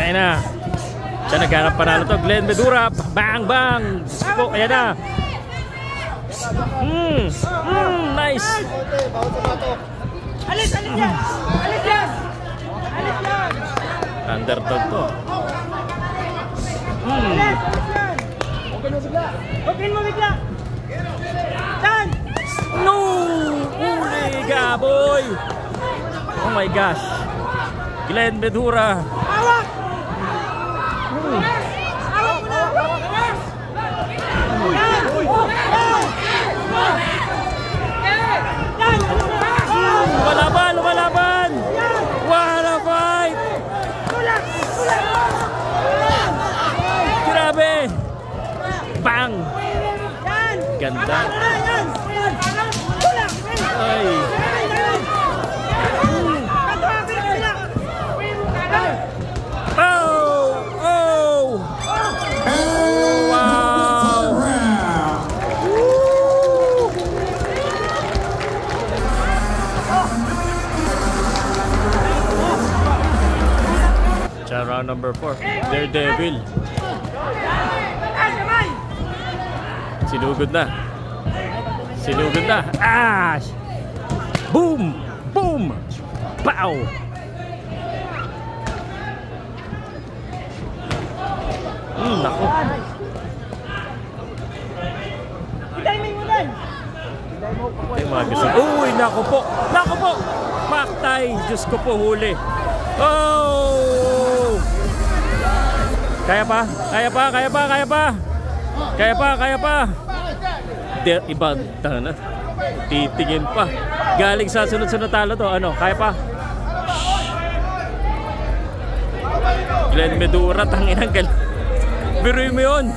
Ayan na. Siya naghanap panalo to. Glenn Medura. Bang, bang. Po, ayan na. Nice. Alis yan. Alis yan. Alis yan. Underdog to. Open mo bigla. Dan. No! Uli ka, boy! Oh my gosh. Glenn Medura. Hawak! Hawak mo na! Lumalaban! Lumalaban! Wala fight! Grabe! Bang! Ganda! Ay! Round number 4, Daredevil. Sinugod na. Sinugod na. Ah! Boom! Boom! Pow! Naku. Ay, mga gusto. Uy, naku po. Naku po. Paktay. Diyos ko po, huli. Oh! Kaya pa? Kaya pa? Kaya pa? Kaya pa? Kaya pa? Kaya pa? Iba na. Titingin pa. Galing sa sunod-sunod talo to. Ano? Kaya pa? Glenn Medura, tanginang gal. Biruin mo yun.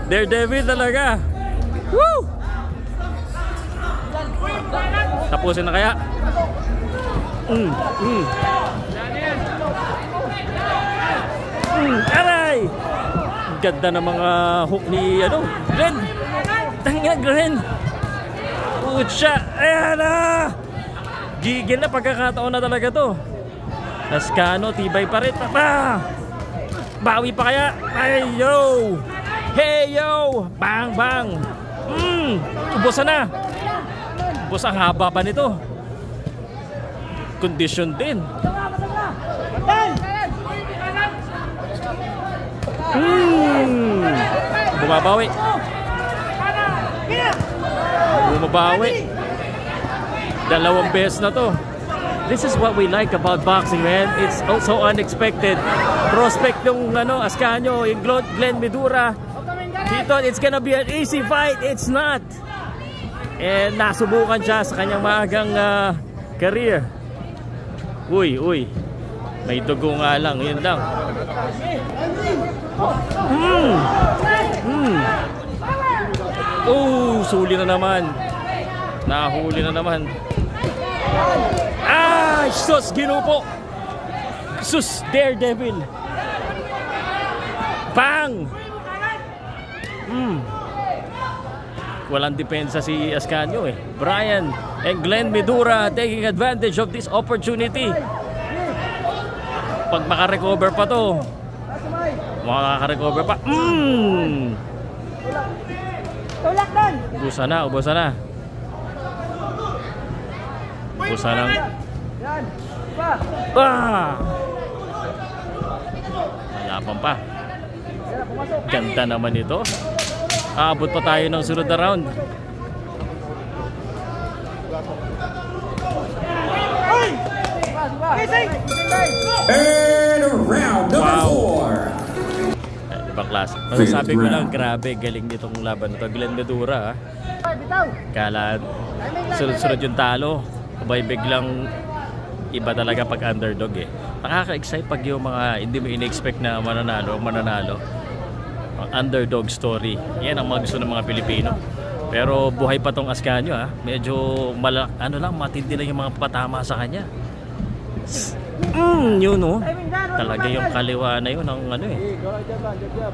Daredevil talaga. Woo! Tapusin na kaya? Aray! Ganda ng mga hook ni Glenn. Tangina, Glenn. Pucha. Ayan na. Gigil na, pagkakataon na talaga to. Lascano, tibay pa rin. Bawi pa kaya? Ay, yo. Hey, yo. Bang, bang. Ubusan na. Ubus, ang haba pa nito. Condition din. Bumabawi. Bumabawi. Dalawang beses na to. This is what we like about boxing, man. It's also unexpected. Prospect ng Ascanio, yung Glenn Medura. He thought it's gonna be an easy fight. It's not. And nasubukan siya sa kanyang maagang career. Uy. May dugo nga lang. Yun lang. Suli na naman. Nahuli na naman. Sus! Ginupo! Sus! Daredevil! Bang! Walang depensa si Ascanio eh. Brian and Glenn Medura taking advantage of this opportunity. Pag makarecover pa to, makaka-recover pa. Tulak doon. Ubusan na. Ubusan na. Yan. Malapan pa. Ganda naman ito. Aabot pa tayo ng sunod na round. And round number 4. Ibang klase. Masasabi ko lang, grabe, galing nitong laban to. Glenn Medura. Kala sunod-sunod yung talo. Abay, biglang iba talaga pag underdog eh. Nakaka-excite pag yung mga hindi mo in-expect na mananalo. Ang underdog story. Yan ang mga gusto ng mga Pilipino. Pero buhay pa tong Ascanio ha. Medyo matindi lang yung mga patama sa kanya. Yun no. Talaga yung kaliwa na yun ng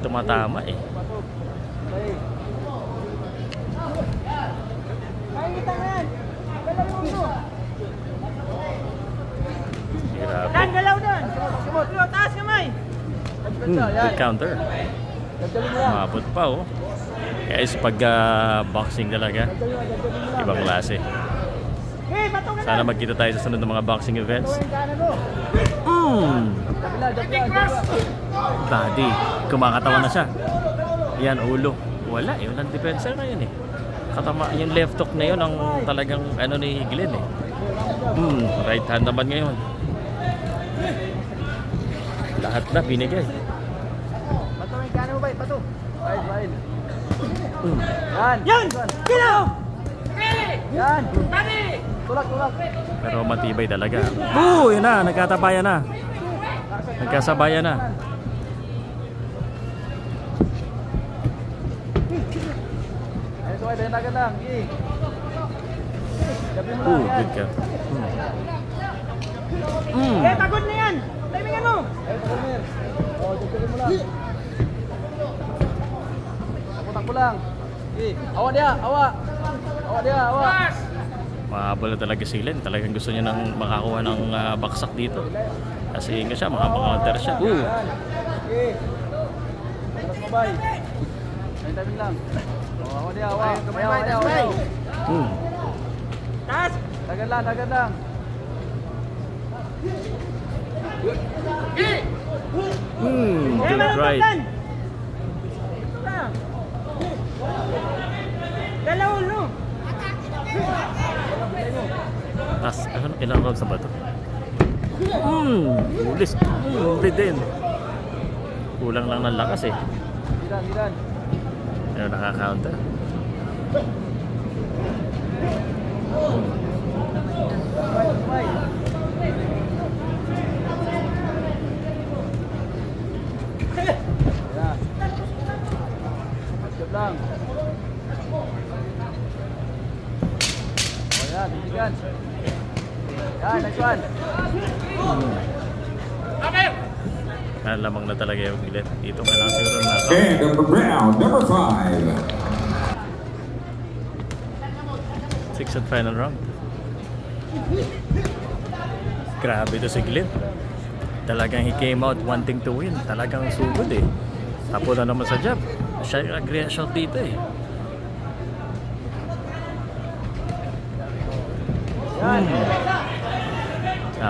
tumatama eh. Dan, galaw doon. Taas kamay. Good counter. Umabot pa oh. Guys, pag boxing talaga, ibang klase. Sana magkita tayo sa sunod ng mga boxing events. Body, kumakatawan na siya. Yan, ulo. Wala, yun ang depensa ngayon eh. Katama, yung left hook na yun ang talagang ano ni Glenn eh. Right hand naman ngayon. Lahat na binigay. Bato, may kanan mo ba? Bato. Right. Yan! Kilo! Yan! Tulak. Pero matibay talaga. Yun na, nagkatabayan na. Nagkasabayan na. Ayun, so ay dagan lang. Gabi mo lang. Good ka. Pagod na yan! Timingan mo! Ayun, Palmer. Gabi mo lang. Takbo lang. Awa dia. Mahabol na talaga si Glenn. Talagang gusto niya nang makakuha ng baksak dito. Kasi nga siya, makapag-counter siya. Terus mabay. Timing lang. Awa dia. Taas! Dagan lang. Good right. Dalaw, no? Ilang rounds na ba ito? Ulis. Hindi din. Kulang lang ng lakas eh. Hidan. Pero nakaka-counter. Bye. Siap lang. Yan, tinggigan. Yan, next one. Lamang na talaga yung Glenn. Dito nga lang siguro na. And round number 5. 6th and final round. Grabe ito si Glenn. Talagang he came out wanting to win. Talagang sugod eh. Tapo na naman sa jab. Siya yung aggression dito eh.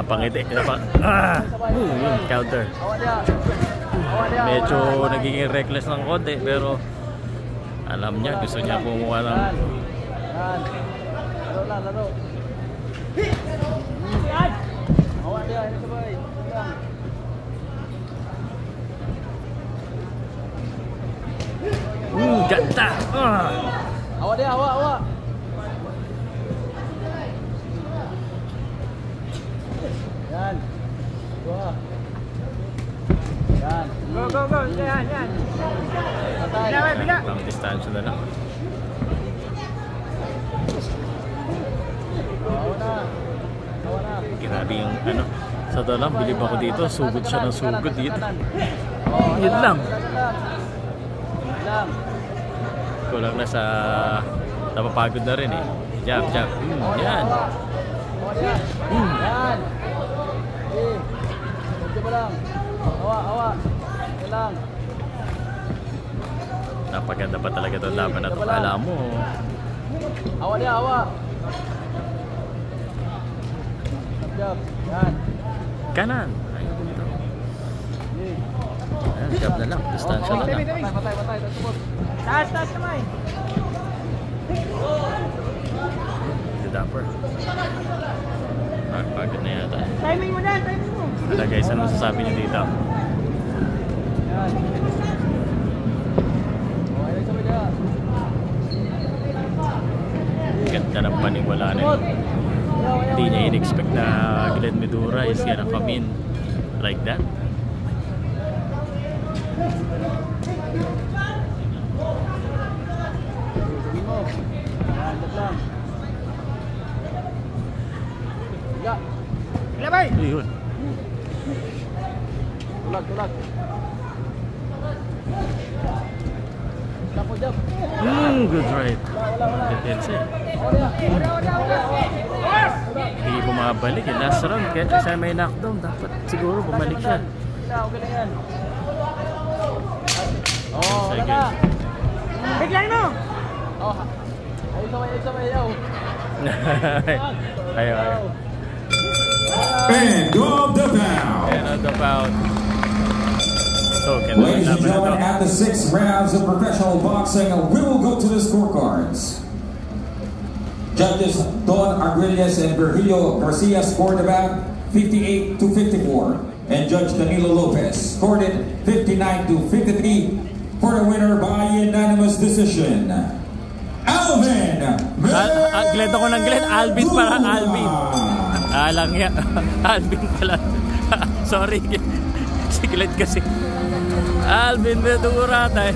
Pangiti. Yun, counter. Medyo nagiging reckless ng konti pero alam niya, gusto niya kumuha ng Laro. Awa dia, ini sabay. ganda. Awa dia, awa. Yan. Dua. Yan. Go. Yan. Bila. Pang distansya na lang. Awa na. Grabe yung ano. Sa dalam, bilib ako dito. Sugod siya ng sugod dito. Yun lang. Kulang na sa napapagod na rin eh. Jab. Yan. Yan. Coba lang. Awa. Yan lang. Napaganda pa talaga itong laban na ito. Alam mo. Awa dia, awa. Jab. Yan. Kanan. Ayun dito. Ayan, jab na lang. Distansya na lang. Patay. Tapos. Taas kamay. Good upper. Pagod na yata. Timing mo. Hala guys, ano masasabi niyo dito? Yan. Ayun sa dia. Ganda ng paningwala na yun. Hindi niya in-expect na Glenn Medura is gonna come in like that. Labay. Ayun. Tulak. Tapo jab. Good right. Defense eh. Hindi bumabalik eh. Last round, kaya siya may knockdown. Dapat siguro bumalik siya. Kabila, okay lang yan. Oh, wala Sige. ka. Biglang no. Oh, ayaw sabay, ayaw. Ayaw. End of the bout. End of the bout. So, Ladies and gentlemen, at the 6 rounds of professional boxing, we will go to the scorecards. Judges Don Arguelles and Virgilio Garcia scored the bout 58 to 54, and Judge Danilo Lopez scored it 59 to 53 for the winner by unanimous decision. Alvin Glenn ako ng Glenn. Alvin pala. Alvin. Alang yan. Alvin pala. Sorry. Si Glenn kasi. Alvin Medura tayo.